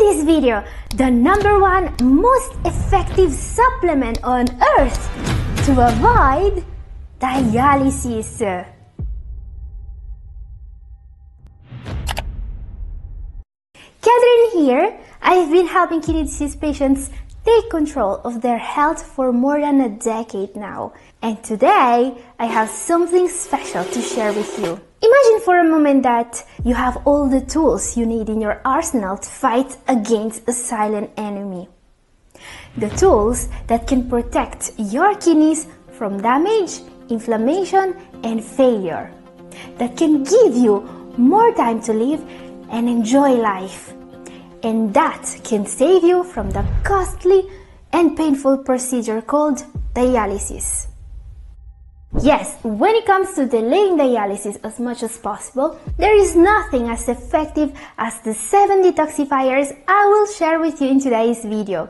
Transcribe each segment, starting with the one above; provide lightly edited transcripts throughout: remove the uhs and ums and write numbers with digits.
this video, the #1 most effective supplement on earth to avoid dialysis. Catherine here. I've been helping kidney disease patients take control of their health for more than a decade now. And today, I have something special to share with you. Imagine for a moment that you have all the tools you need in your arsenal to fight against a silent enemy. The tools that can protect your kidneys from damage, inflammation, and failure. That can give you more time to live and enjoy life. And that can save you from the costly and painful procedure called dialysis. Yes, when it comes to delaying dialysis as much as possible, there is nothing as effective as the 7 detoxifiers I will share with you in today's video.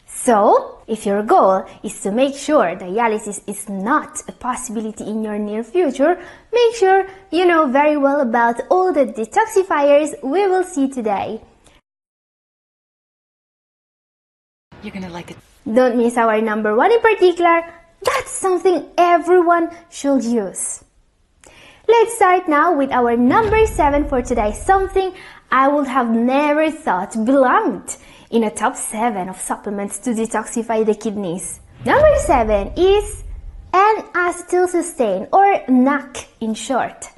So, if your goal is to make sure dialysis is not a possibility in your near future, make sure you know very well about all the detoxifiers we will see today. You're gonna like it. Don't miss our #1 in particular. That's something everyone should use. Let's start now with our #7 for today, something I would have never thought belonged in a top 7 of supplements to detoxify the kidneys. #7 is N-acetylcysteine, or NAC in short.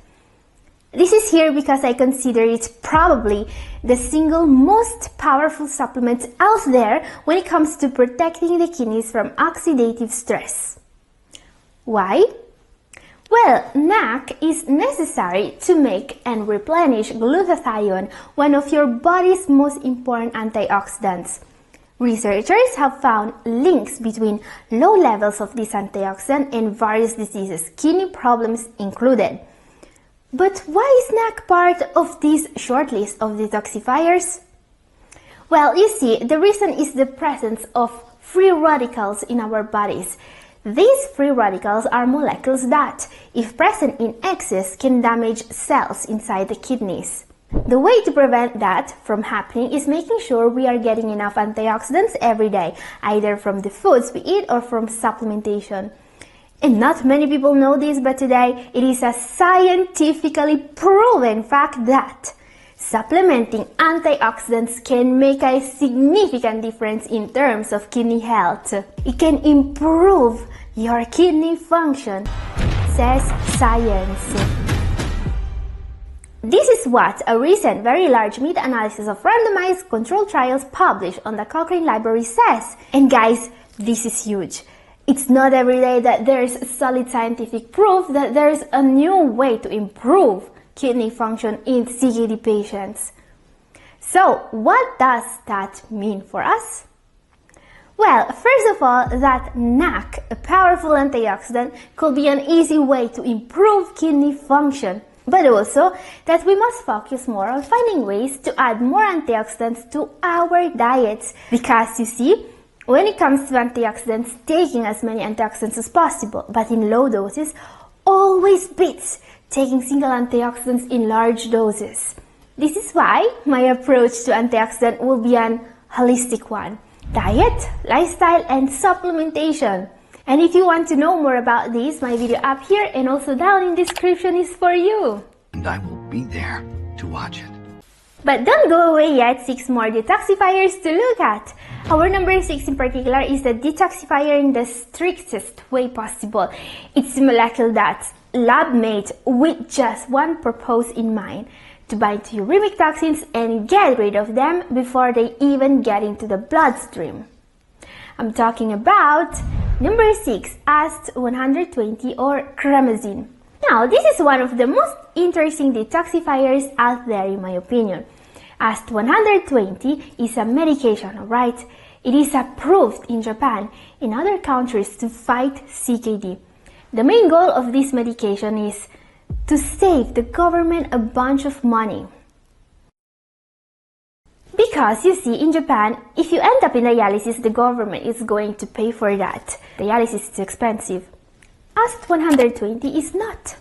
This is here because I consider it probably the single most powerful supplement out there when it comes to protecting the kidneys from oxidative stress. Why? Well, NAC is necessary to make and replenish glutathione, one of your body's most important antioxidants. Researchers have found links between low levels of this antioxidant and various diseases, kidney problems included. But why is NAC part of this short list of detoxifiers? Well, you see, the reason is the presence of free radicals in our bodies. These free radicals are molecules that, if present in excess, can damage cells inside the kidneys. The way to prevent that from happening is making sure we are getting enough antioxidants every day, either from the foods we eat or from supplementation. And not many people know this, but today it is a scientifically proven fact that supplementing antioxidants can make a significant difference in terms of kidney health. It can improve your kidney function, says science. This is what a recent very large meta-analysis of randomized controlled trials published on the Cochrane Library says. And guys, this is huge. It's not every day that there's solid scientific proof that there's a new way to improve kidney function in CKD patients. So, what does that mean for us? Well, first of all, that NAC, a powerful antioxidant, could be an easy way to improve kidney function, but also that we must focus more on finding ways to add more antioxidants to our diets, because you see, when it comes to antioxidants, taking as many antioxidants as possible, but in low doses, always beats taking single antioxidants in large doses. This is why my approach to antioxidant will be an holistic one: diet, lifestyle, and supplementation. And if you want to know more about this, my video up here and also down in the description is for you. And I will be there to watch it. But don't go away yet, 6 more detoxifiers to look at. Our #6 in particular is the detoxifier in the strictest way possible. It's a molecule that's lab-made with just one purpose in mind: to bind to uremic toxins and get rid of them before they even get into the bloodstream. I'm talking about #6, AST120 or cremazine. Now, this is one of the most interesting detoxifiers out there in my opinion. AST120 is a medication, alright? It is approved in Japan and other countries to fight CKD. The main goal of this medication is to save the government a bunch of money. Because you see, in Japan, if you end up in dialysis, the government is going to pay for that. Dialysis is expensive. AST120 is not.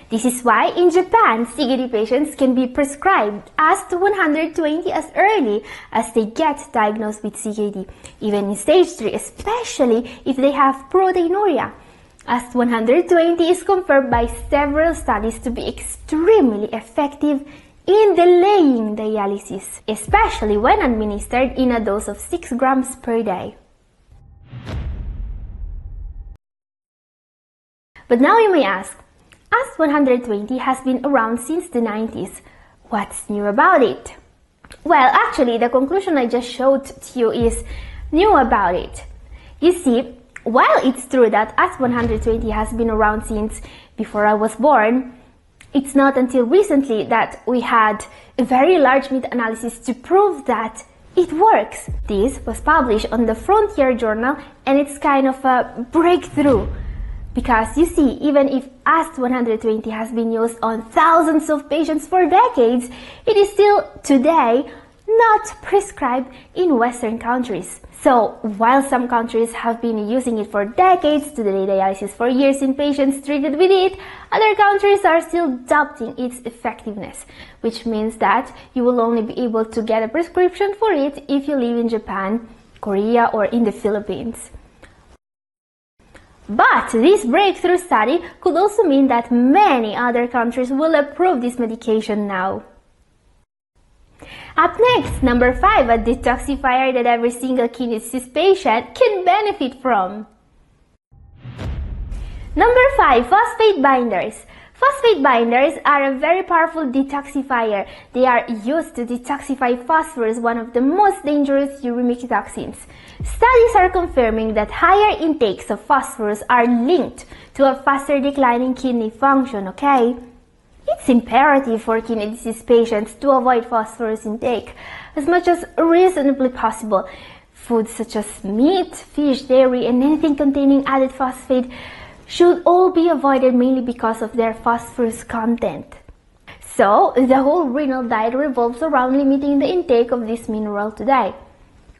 This is why in Japan, CKD patients can be prescribed AST120 as early as they get diagnosed with CKD, even in stage 3, especially if they have proteinuria. AST120 is confirmed by several studies to be extremely effective in delaying dialysis, especially when administered in a dose of 6 grams per day. But now you may ask, AST120 has been around since the 90s. What's new about it? Well, actually, the conclusion I just showed to you is new about it. You see, while it's true that AST120 has been around since before I was born, it's not until recently that we had a very large meta-analysis to prove that it works. This was published on the Frontier Journal, and it's kind of a breakthrough. Because you see, even if AST120 has been used on thousands of patients for decades, it is still today not prescribed in Western countries. So, while some countries have been using it for decades to delay dialysis for years in patients treated with it, other countries are still doubting its effectiveness, which means that you will only be able to get a prescription for it if you live in Japan, Korea, or in the Philippines. But this breakthrough study could also mean that many other countries will approve this medication now. Up next, number 5, a detoxifier that every single kidney disease patient can benefit from. Number 5, phosphate binders. Phosphate binders are a very powerful detoxifier. They are used to detoxify phosphorus, one of the most dangerous uremic toxins. Studies are confirming that higher intakes of phosphorus are linked to a faster decline in kidney function, okay? It's imperative for kidney disease patients to avoid phosphorus intake as much as reasonably possible. Foods such as meat, fish, dairy, and anything containing added phosphate should all be avoided mainly because of their phosphorus content. So, the whole renal diet revolves around limiting the intake of this mineral today.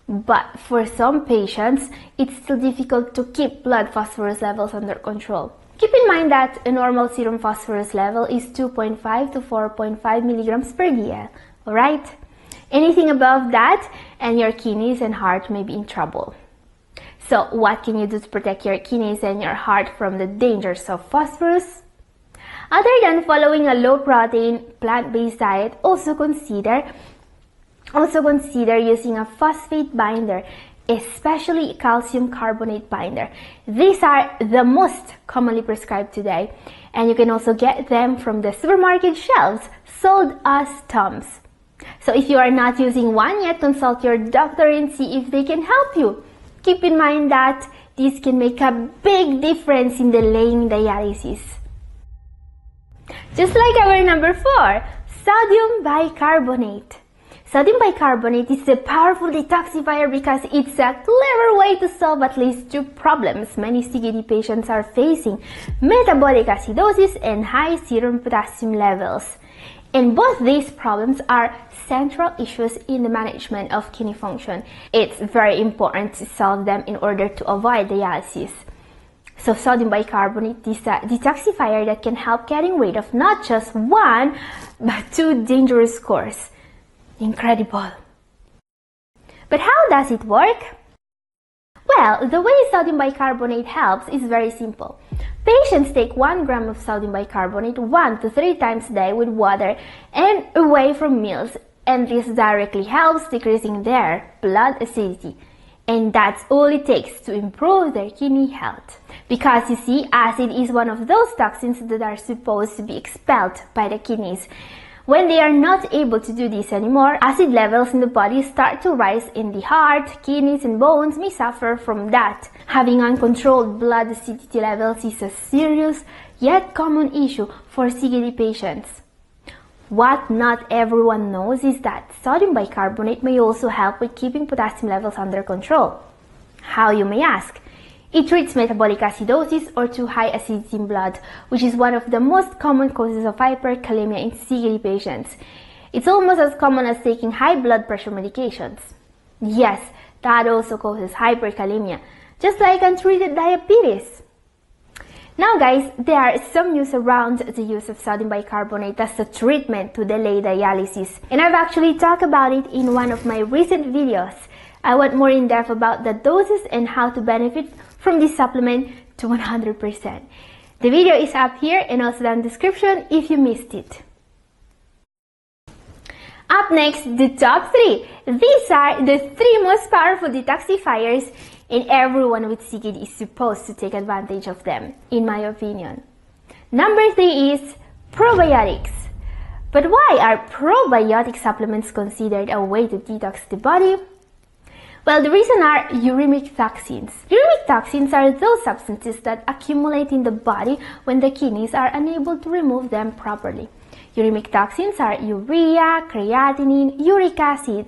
But for some patients, it's still difficult to keep blood phosphorus levels under control. Keep in mind that a normal serum phosphorus level is 2.5 to 4.5 milligrams per dl, alright? Anything above that, and your kidneys and heart may be in trouble. So, what can you do to protect your kidneys and your heart from the dangers of phosphorus? Other than following a low-protein, plant-based diet, also consider using a phosphate binder, especially calcium carbonate binder. These are the most commonly prescribed today, and you can also get them from the supermarket shelves, sold as Tums. So if you are not using one yet, consult your doctor and see if they can help you. Keep in mind that this can make a big difference in delaying dialysis. Just like our number 4, sodium bicarbonate. Sodium bicarbonate is a powerful detoxifier because it's a clever way to solve at least 2 problems many CKD patients are facing: metabolic acidosis and high serum potassium levels. And both these problems are central issues in the management of kidney function. It's very important to solve them in order to avoid dialysis. So sodium bicarbonate is a detoxifier that can help getting rid of not just 1, but 2 dangerous scores. Incredible! But how does it work? Well, the way sodium bicarbonate helps is very simple. Patients take 1 gram of sodium bicarbonate 1 to 3 times a day with water and away from meals, and this directly helps decreasing their blood acidity. And that's all it takes to improve their kidney health. Because you see, acid is one of those toxins that are supposed to be expelled by the kidneys. When they are not able to do this anymore, acid levels in the body start to rise, and the heart, kidneys, and bones may suffer from that. Having uncontrolled blood acidity levels is a serious yet common issue for CKD patients. What not everyone knows is that sodium bicarbonate may also help with keeping potassium levels under control. How, you may ask? It treats metabolic acidosis or too high acidity in blood, which is one of the most common causes of hyperkalemia in CKD patients. It's almost as common as taking high blood pressure medications. Yes, that also causes hyperkalemia, just like untreated diabetes. Now guys, there are some news around the use of sodium bicarbonate as a treatment to delay dialysis, and I've actually talked about it in one of my recent videos. I went more in depth about the doses and how to benefit from this supplement to 100%. The video is up here and also down in the description if you missed it. Up next, the top 3. These are the 3 most powerful detoxifiers, and everyone with CKD is supposed to take advantage of them, in my opinion. Number 3 is probiotics. But why are probiotic supplements considered a way to detox the body? Well, the reason are uremic toxins. Uremic toxins are those substances that accumulate in the body when the kidneys are unable to remove them properly. Uremic toxins are urea, creatinine, uric acid,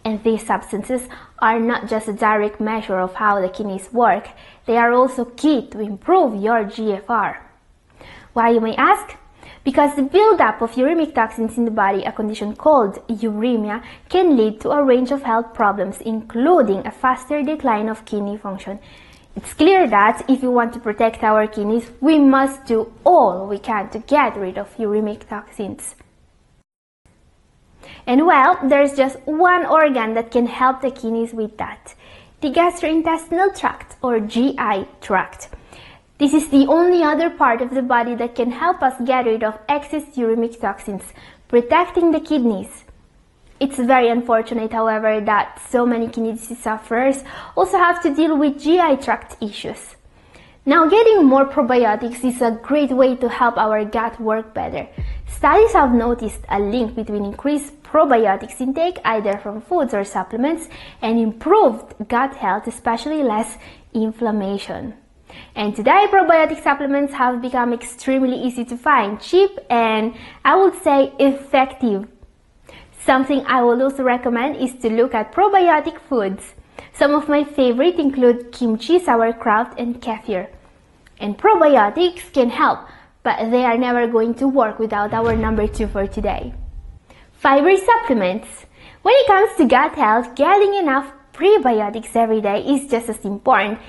and these substances are not just a direct measure of how the kidneys work, they are also key to improve your GFR. Why, you may ask? Because the buildup of uremic toxins in the body, a condition called uremia, can lead to a range of health problems, including a faster decline of kidney function. It's clear that if we want to protect our kidneys, we must do all we can to get rid of uremic toxins. And well, there's just one organ that can help the kidneys with that: the gastrointestinal tract, or GI tract. This is the only other part of the body that can help us get rid of excess uremic toxins, protecting the kidneys. It's very unfortunate, however, that so many kidney disease sufferers also have to deal with GI tract issues. Now, getting more probiotics is a great way to help our gut work better. Studies have noticed a link between increased probiotics intake, either from foods or supplements, and improved gut health, especially less inflammation. And today, probiotic supplements have become extremely easy to find, cheap, and I would say effective. Something I would also recommend is to look at probiotic foods. Some of my favorite include kimchi, sauerkraut, and kefir. And probiotics can help, but they are never going to work without our number 2 for today: fiber supplements. When it comes to gut health, getting enough prebiotics every day is just as important,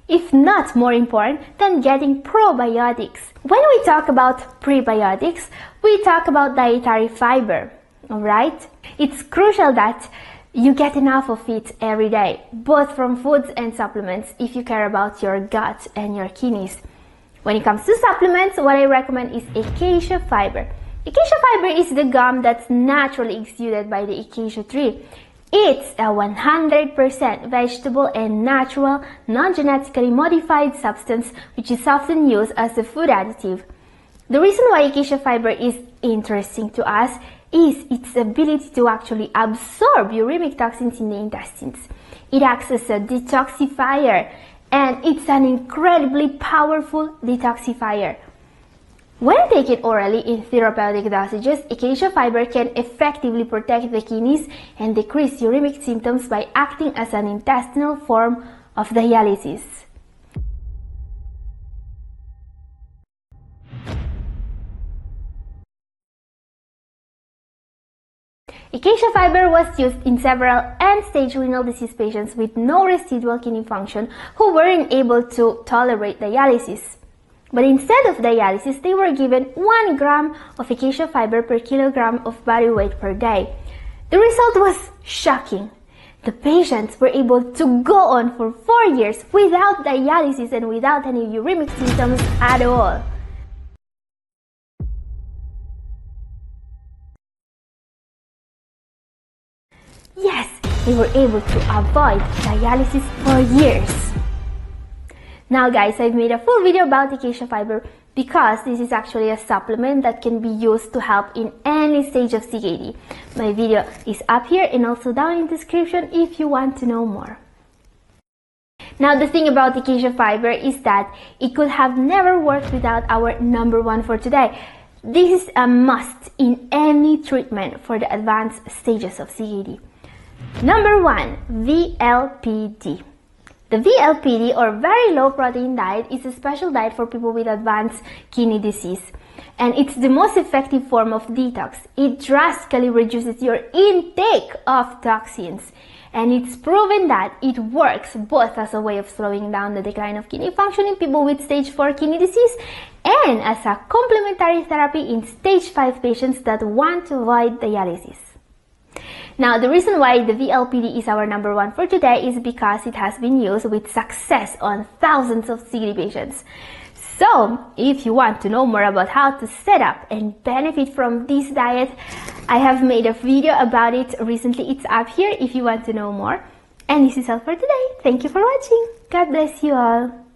if not more important, than getting probiotics. When we talk about prebiotics, we talk about dietary fiber, alright? It's crucial that you get enough of it every day, both from foods and supplements, if you care about your gut and your kidneys. When it comes to supplements, what I recommend is acacia fiber. Acacia fiber is the gum that's naturally exuded by the acacia tree. It's a 100% vegetable and natural, non-genetically modified substance which is often used as a food additive. The reason why acacia fiber is interesting to us is its ability to actually absorb uremic toxins in the intestines. It acts as a detoxifier, and it's an incredibly powerful detoxifier. When taken orally in therapeutic dosages, acacia fiber can effectively protect the kidneys and decrease uremic symptoms by acting as an intestinal form of dialysis. Acacia fiber was used in several end-stage renal disease patients with no residual kidney function who weren't able to tolerate dialysis. But instead of dialysis, they were given 1 gram of acacia fiber per kilogram of body weight per day. The result was shocking. The patients were able to go on for 4 years without dialysis and without any uremic symptoms at all. Yes, they were able to avoid dialysis for years. Now guys, I've made a full video about acacia fiber because this is actually a supplement that can be used to help in any stage of CKD. My video is up here and also down in the description if you want to know more. Now the thing about acacia fiber is that it could have never worked without our number 1 for today. This is a must in any treatment for the advanced stages of CKD. Number 1, VLPD. The VLPD, or very low protein diet, is a special diet for people with advanced kidney disease. And it's the most effective form of detox. It drastically reduces your intake of toxins. And it's proven that it works both as a way of slowing down the decline of kidney function in people with stage 4 kidney disease and as a complementary therapy in stage 5 patients that want to avoid dialysis. Now, the reason why the VLPD is our number 1 for today is because it has been used with success on thousands of CKD patients. So, if you want to know more about how to set up and benefit from this diet, I have made a video about it recently. It's up here if you want to know more. And this is all for today. Thank you for watching. God bless you all.